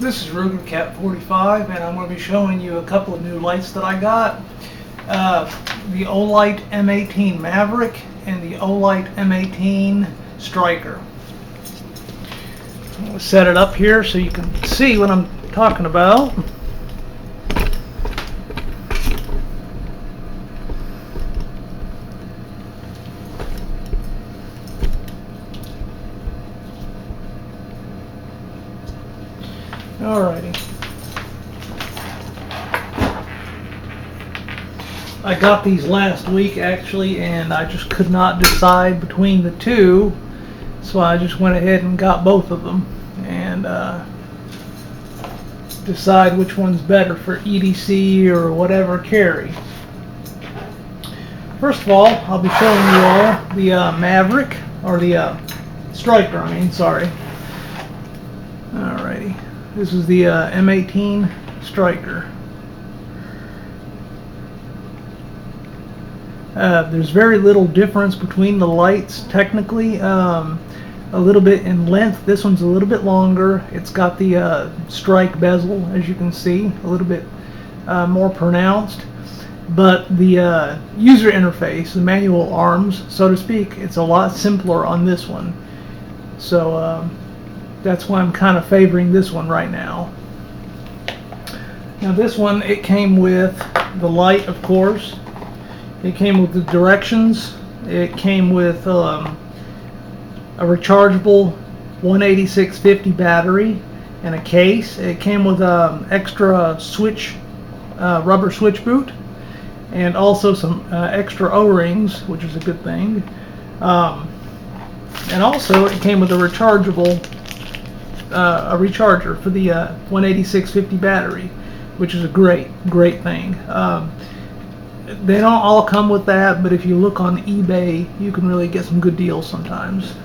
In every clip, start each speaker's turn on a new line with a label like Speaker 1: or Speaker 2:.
Speaker 1: This is Ruger Cat 45, and I'm going to be showing you a couple of new lights that I got. The Olight M18 Maverick and the Olight M18 Striker. I'm going to set it up here so you can see what I'm talking about. Alrighty. I got these last week actually, and I just could not decide between the two, so I just went ahead and got both of them and decide which one's better for EDC or whatever carry. First of all, I'll be showing you all the Maverick, or the Striker, I mean, sorry. Alrighty. This is the M18 Striker. There's very little difference between the lights technically. A little bit in length. This one's a little bit longer. It's got the strike bezel, as you can see, a little bit more pronounced. But the user interface, the manual arms, so to speak, it's a lot simpler on this one. So that's why I'm kind of favoring this one right now. Now this one, it came with the light, of course. It came with the directions. It came with a rechargeable 18650 battery and a case. It came with extra switch, rubber switch boot, and also some extra O-rings, which is a good thing. And also it came with a rechargeable a recharger for the 18650 battery, which is a great thing. They don't all come with that, but if you look on eBay, you can really get some good deals sometimes.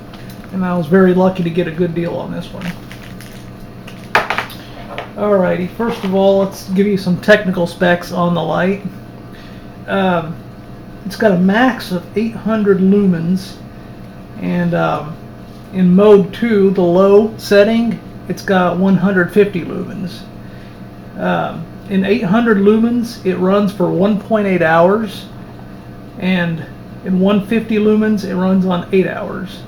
Speaker 1: And I was very lucky to get a good deal on this one. Alrighty, first of all, let's give you some technical specs on the light. It's got a max of 800 lumens, and in mode 2, the low setting, it's got 150 lumens. In 800 lumens, it runs for 1.8 hours, and in 150 lumens, it runs on 8 hours.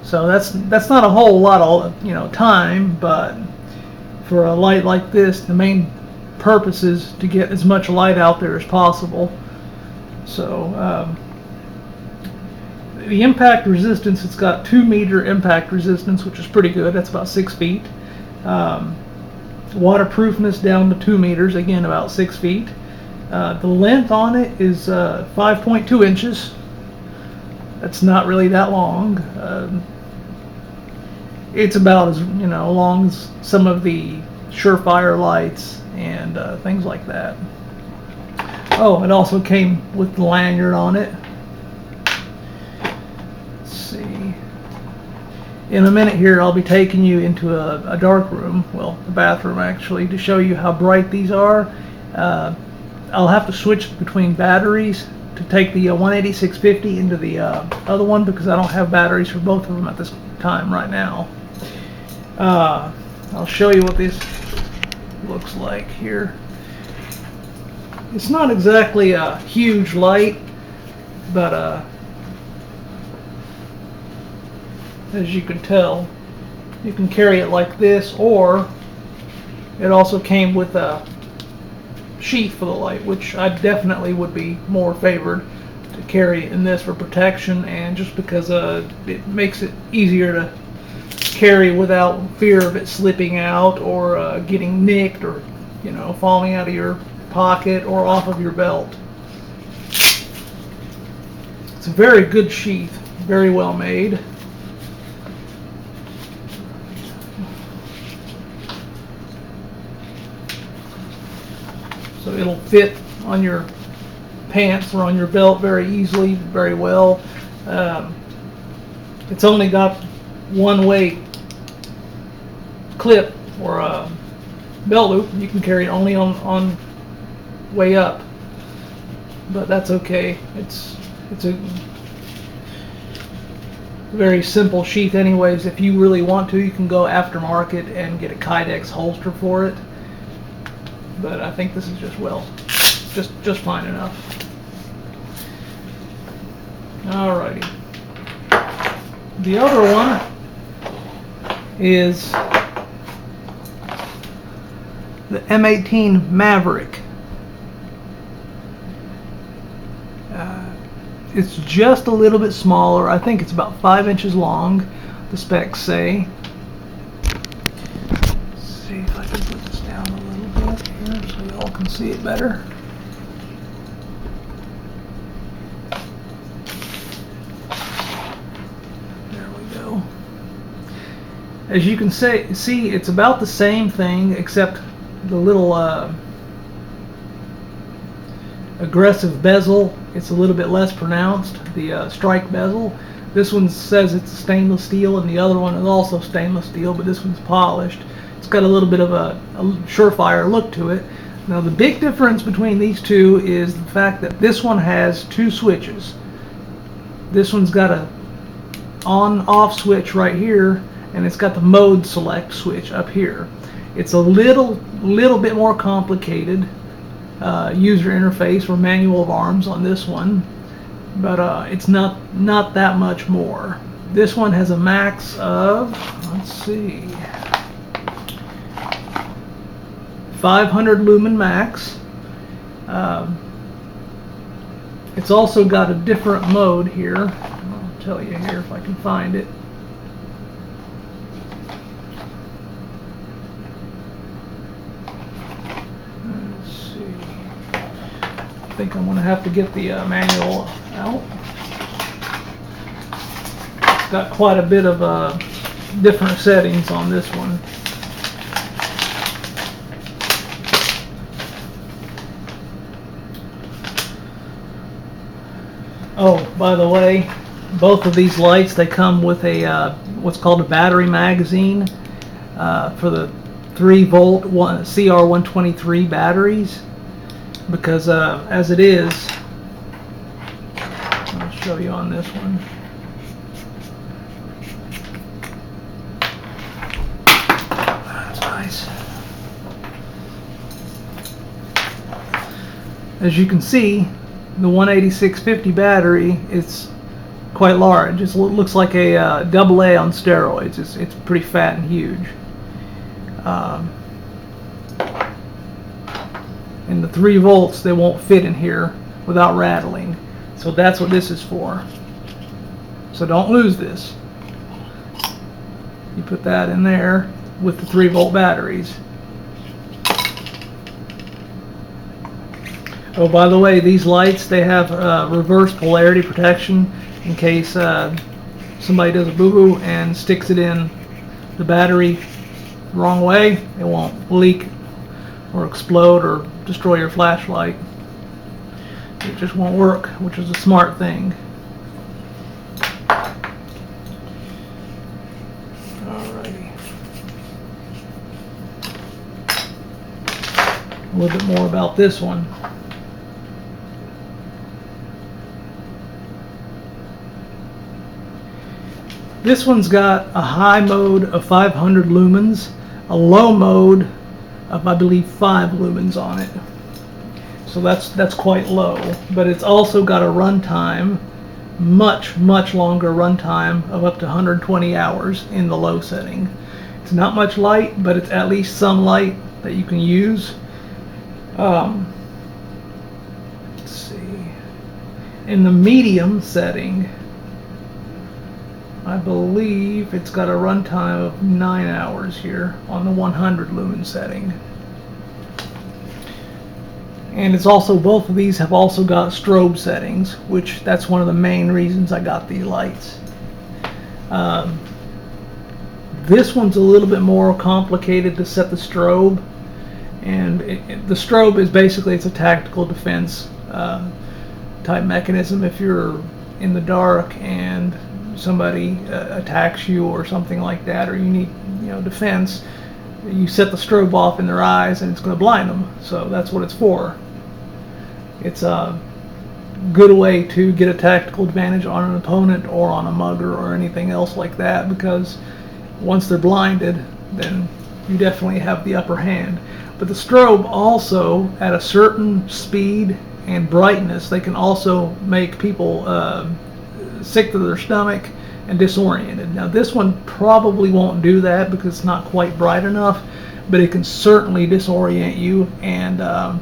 Speaker 1: So that's not a whole lot of time, but for a light like this, the main purpose is to get as much light out there as possible. So the impact resistance, it's got 2 meter impact resistance, which is pretty good. That's about 6 feet. Waterproofness down to 2 meters, again about 6 feet. The length on it is 5.2 inches. That's not really that long. It's about as long as some of the Surefire lights and things like that. Oh, it also came with the lanyard on it. Let's see. In a minute here, I'll be taking you into a dark room, well, a bathroom actually, to show you how bright these are. I'll have to switch between batteries to take the 18650 into the other one, because I don't have batteries for both of them at this time right now. I'll show you what this looks like here. It's not exactly a huge light, but as you can tell, you can carry it like this, or it also came with a sheath for the light, which I definitely would be more favored to carry in this for protection, and just because it makes it easier to carry without fear of it slipping out or getting nicked, or falling out of your pocket or off of your belt. It's a very good sheath, very well made. So it'll fit on your pants or on your belt very easily, very well. It's only got one-way clip or a belt loop. You can carry it only on way up, but that's okay. It's very simple sheath anyways. If you really want to, you can go aftermarket and get a Kydex holster for it. But I think this is just fine enough. Alrighty. The other one is the M18 Maverick. It's just a little bit smaller. I think it's about 5 inches long, the specs say. Let's see if I can put this down a little bit here so you all can see it better. There we go. As you can see, it's about the same thing, except the little aggressive bezel, it's a little bit less pronounced, the strike bezel. This one says it's stainless steel, and the other one is also stainless steel, but this one's polished. It's got a little bit of a surefire look to it. Now the big difference between these two is the fact that this one has 2 switches. This one's got a on-off switch right here, and it's got the mode select switch up here. It's a little bit more complicated user interface or manual of arms on this one, but it's not that much more. This one has a max of, let's see, 500 lumen max. It's also got a different mode here. I'll tell you here if I can find it. I think I'm going to have to get the manual out. It's got quite a bit of different settings on this one. Oh, by the way, both of these lights, they come with a what's called a battery magazine for the 3-volt CR123 batteries. Because as it is, I'll show you on this one. That's nice. As you can see, the 18650 battery is quite large. It looks like a AA on steroids. It's pretty fat and huge. And the 3 volts, they won't fit in here without rattling. So that's what this is for. So don't lose this. You put that in there with the 3-volt batteries. Oh, by the way, these lights, they have reverse polarity protection in case somebody does a boo-boo and sticks it in the battery the wrong way. It won't leak or explode or destroy your flashlight. It just won't work, which is a smart thing. Alrighty. A little bit more about this one. This one's got a high mode of 500 lumens, a low mode of, I believe, 5 lumens on it. So that's quite low, but it's also got a runtime, much longer runtime of up to 120 hours in the low setting. It's not much light, but it's at least some light that you can use. Let's see. In the medium setting, I believe it's got a runtime of 9 hours here on the 100 lumen setting. And it's also, both of these have also got strobe settings, which that's one of the main reasons I got these lights. This one's a little bit more complicated to set the strobe, and the strobe is basically, it's a tactical defense type mechanism. If you're in the dark and somebody attacks you or something like that, or you need defense, you set the strobe off in their eyes and it's going to blind them. So that's what it's for. It's good way to get a tactical advantage on an opponent or on a mugger or anything else like that, because once they're blinded, then you definitely have the upper hand. But the strobe also, at a certain speed and brightness, they can also make people sick to their stomach and disoriented. Now this one probably won't do that because it's not quite bright enough, but it can certainly disorient you, and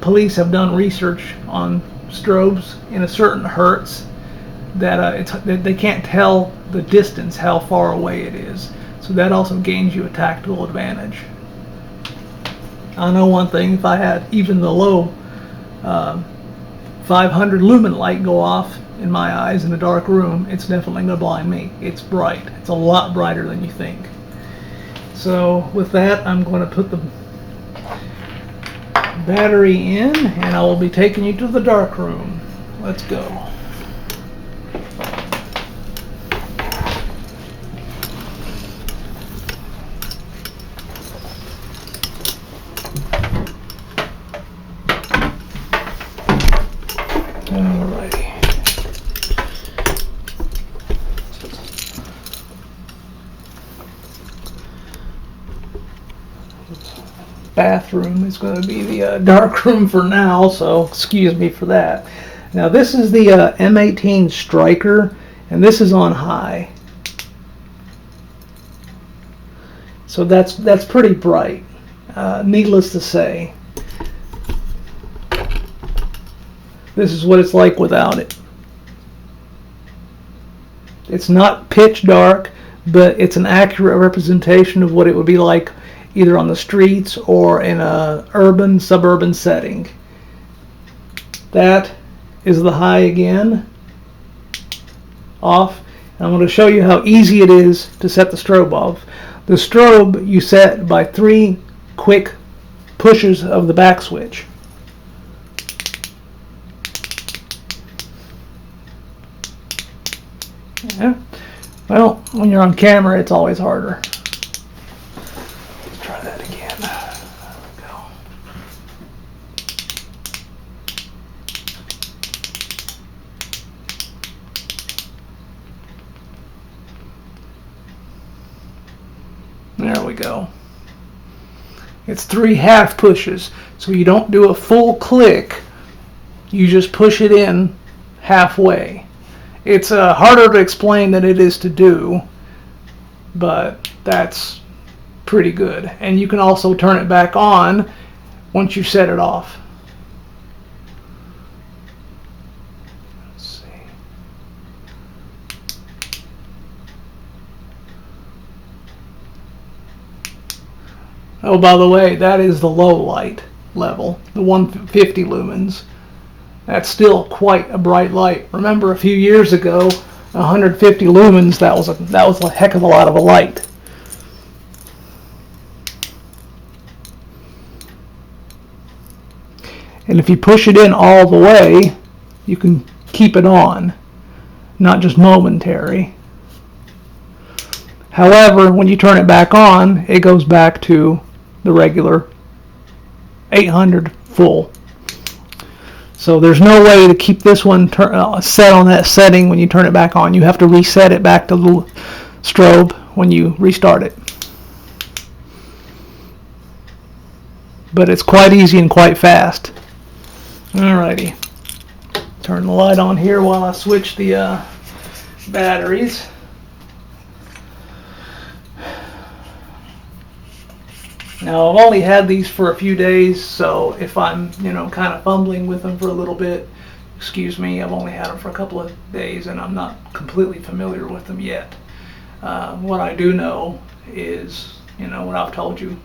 Speaker 1: police have done research on strobes in a certain hertz that they can't tell the distance, how far away it is. So that also gains you a tactical advantage. I know one thing, if I had even the low 500 lumen light go off in my eyes in a dark room, it's definitely going to blind me. It's bright. It's a lot brighter than you think. So with that, I'm going to put the battery in, and I will be taking you to the dark room. Let's go. Alrighty. Bathroom is going to be the dark room for now, so excuse me for that. Now this is the M18 Striker, and this is on high, so that's pretty bright, needless to say. This is what it's like without it. It's not pitch dark, but it's an accurate representation of what it would be like either on the streets or in a urban, suburban setting. That is the high again, off. And I'm going to show you how easy it is to set the strobe off. The strobe you set by 3 quick pushes of the back switch. Yeah. Well, when you're on camera, it's always harder. Let's try that again. There we go. There we go. It's 3 half pushes, so you don't do a full click. You just push it in halfway. It's harder to explain than it is to do, but that's pretty good. And you can also turn it back on once you set it off. Let's see. Oh, by the way, that is the low light level, the 150 lumens. That's still quite a bright light. Remember, a few years ago, 150 lumens, that was a heck of a lot of a light. And if you push it in all the way, you can keep it on, not just momentary. However, when you turn it back on, it goes back to the regular 800 full. So there's no way to keep this one set on that setting when you turn it back on. You have to reset it back to the strobe when you restart it. But it's quite easy and quite fast. Alrighty. Turn the light on here while I switch the batteries. Now, I've only had these for a few days, so if I'm, kind of fumbling with them for a little bit, excuse me. I've only had them for a couple of days, and I'm not completely familiar with them yet. What I do know is, what I've told you.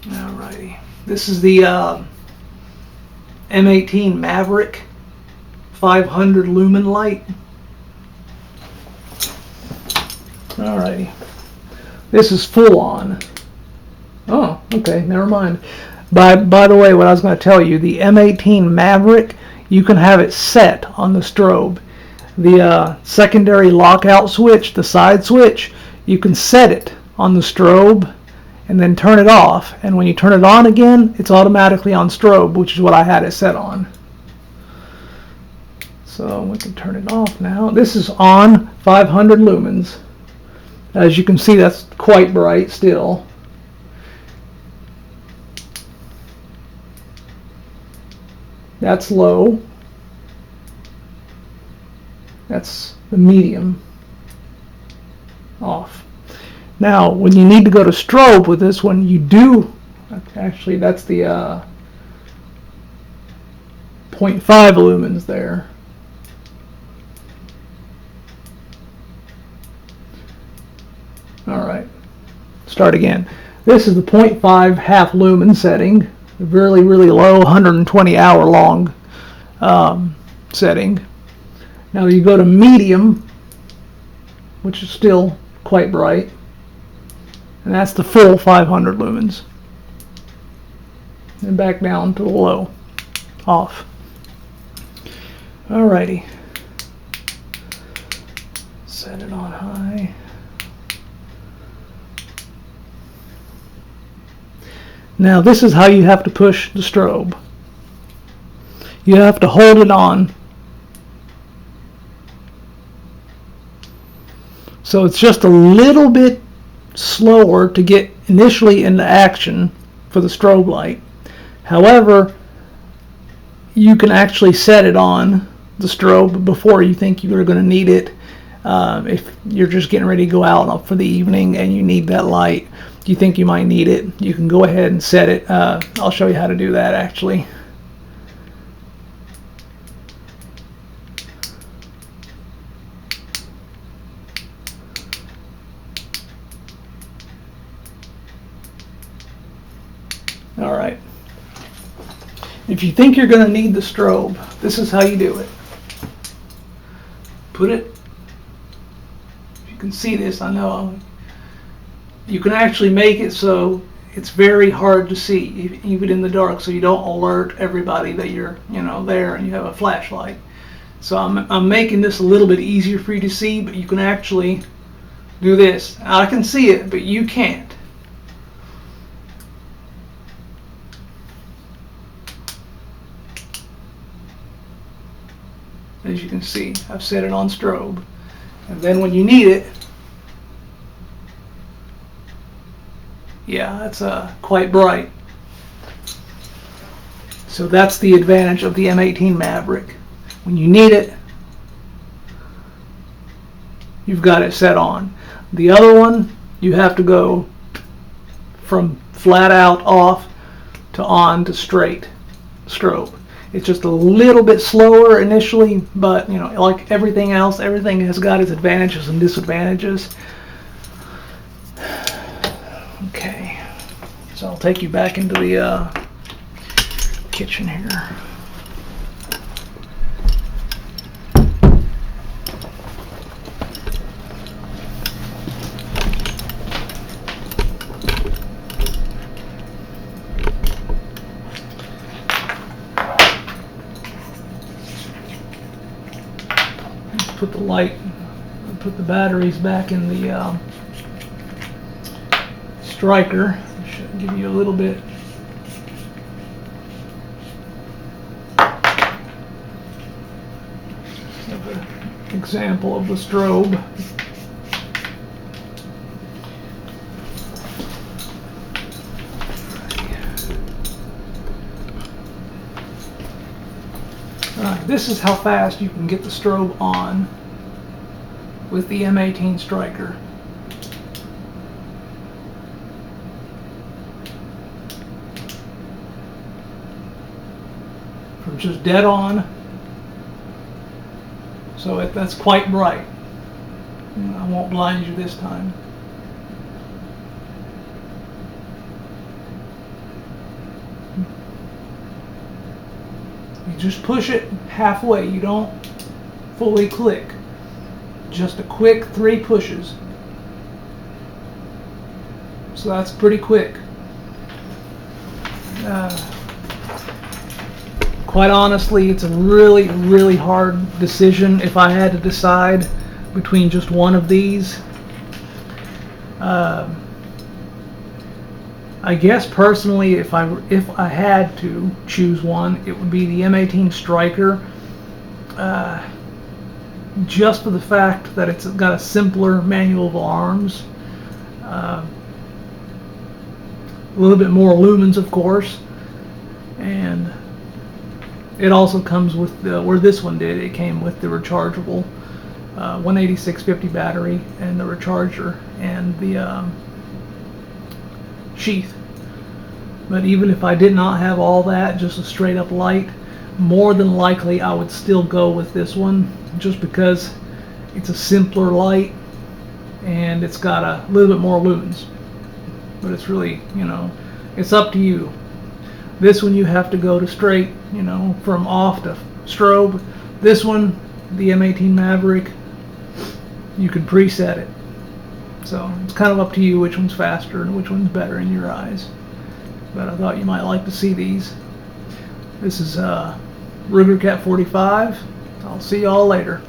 Speaker 1: Alrighty. This is the M18 Maverick 500 lumen light. Alrighty. This is full on. Oh, okay, never mind. By the way, what I was going to tell you, the M18 Maverick, you can have it set on the strobe. The secondary lockout switch, the side switch, you can set it on the strobe, and then turn it off. And when you turn it on again, it's automatically on strobe, which is what I had it set on. So we can turn it off now. This is on 500 lumens. As you can see, that's quite bright still. That's low. That's the medium. Off. Now, when you need to go to strobe with this one, you do, actually that's the 0.5 lumens there. Alright, start again. This is the 0.5 half lumen setting, really, really low, 120 hour long setting. Now you go to medium, which is still quite bright, and that's the full 500 lumens. And back down to the low, off. Alrighty, set it on high. Now this is how you have to push the strobe. You have to hold it on. So it's just a little bit slower to get initially into action for the strobe light. However, you can actually set it on the strobe before you think you're going to need it. If you're just getting ready to go out for the evening and you need that light, you think you might need it, you can go ahead and set it. I'll show you how to do that actually. Alright. If you think you're going to need the strobe, this is how you do it. Put it, if you can see this, I know, you can actually make it so it's very hard to see, even in the dark, so you don't alert everybody that you're, there and you have a flashlight. So I'm making this a little bit easier for you to see, but you can actually do this. I can see it, but you can't. As you can see, I've set it on strobe. And then when you need it, yeah, it's quite bright. So that's the advantage of the M18 Maverick. When you need it, you've got it set on. The other one, you have to go from flat out off to on to straight strobe. It's just a little bit slower initially, but like everything else, everything has got its advantages and disadvantages. Okay, so I'll take you back into the kitchen here. Put the light, put the batteries back in the Striker. Should give you a little bit of an example of the strobe. This is how fast you can get the strobe on with the M18 Striker. From just dead on, so that's quite bright. I won't blind you this time. You just push it halfway, you don't fully click. Just a quick 3 pushes. So that's pretty quick. Quite honestly, it's a really, really hard decision if I had to decide between just one of these. I guess personally, if I had to choose one, it would be the M18 Striker. Just for the fact that it's got a simpler manual of arms, a little bit more lumens, of course, and it also comes with the, where this one did, it came with the rechargeable 18650 battery and the recharger and the sheath. But even if I did not have all that, just a straight up light, more than likely I would still go with this one, just because it's a simpler light and it's got a little bit more lumens. But it's really, you know, it's up to you. This one you have to go to straight, you know, from off to strobe. This one, the M18 Maverick, you can preset it. So it's kind of up to you which one's faster and which one's better in your eyes. But I thought you might like to see these. This is Ruger Cat 45. I'll see y'all later.